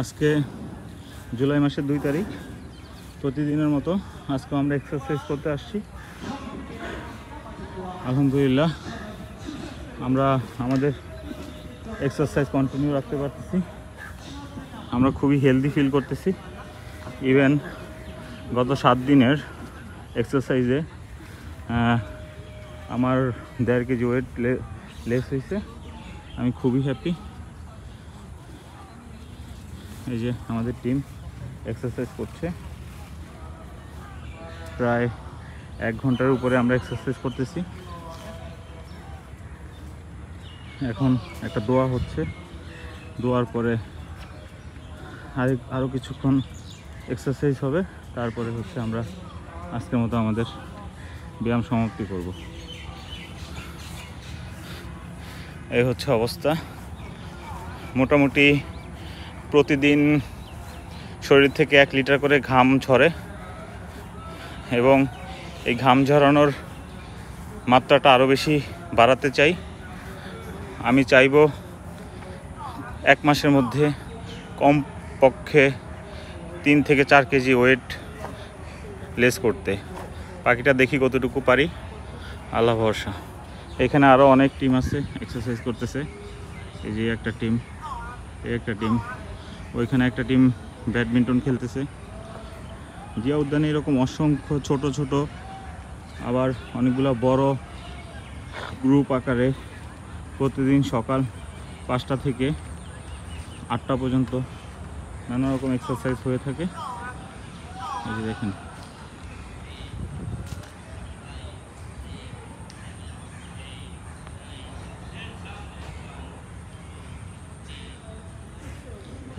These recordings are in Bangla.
আজকে জুলাই মাসের 2 তারিখ। প্রতিদিনের মতো আজকে আমরা এক্সারসাইজ করতে আসছি। আলহামদুলিল্লাহ আমরা আমাদের এক্সারসাইজ কন্টিনিউ রাখতে পারতেছি। আমরা খুবই হেলদি ফিল করতেছি। ইভেন গত 7 দিনের এক্সারসাইজে আমার 1.5 কেজি ওয়েট লেস হয়েছে। আমি খুবই হ্যাপি। এই যে আমাদের টিম এক্সারসাইজ করছে, প্রায় 1 ঘন্টার উপরে আমরা এক্সারসাইজ করতেছি। এখন একটা দোয়া হচ্ছে, দোয়ার পরে আরও কিছুক্ষণ এক্সারসাইজ হবে, তারপরে হচ্ছে আমরা আজকের মতো আমাদের ব্যায়াম সমাপ্তি করব। এই হচ্ছে অবস্থা। মোটামুটি প্রতিদিন শরীর থেকে 1 লিটার করে ঘাম ঝরে এবং এই ঘাম ঝরানোর মাত্রাটা আরও বেশি বাড়াতে চাই। আমি চাইব 1 মাসের মধ্যে কমপক্ষে 3 থেকে 4 কেজি ওয়েট লেস করতে। বাকিটা দেখি কতটুকু পারি, আল্লাহ ভরসা। এখানে আরও অনেক টিম আছে এক্সারসাইজ করতেছে। এই যে একটা টিম, এই একটা টিম, ওইখানে একটা টিম ব্যাডমিন্টন খেলতেছে। জিয়া উদ্যানে এরকম অসংখ্য ছোট ছোট আবার অনেকগুলো বড় গ্রুপ আকারে প্রতিদিন সকাল 5টা থেকে 8টা পর্যন্ত নানা রকম এক্সারসাইজ হয়ে থাকে। এই যে দেখেন,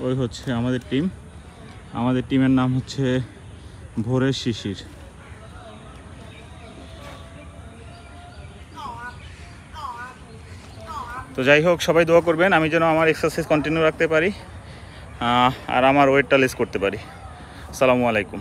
ওই হচ্ছে আমাদের টিম। আমাদের টিমের নাম হচ্ছে ভোরের শিশির। তো যাই হোক, সবাই দোয়া করবেন আমি যেন আমার এক্সারসাইজ কন্টিনিউ রাখতে পারি আর আমার ওয়েটটা লেস করতে পারি। আসসালামু আলাইকুম।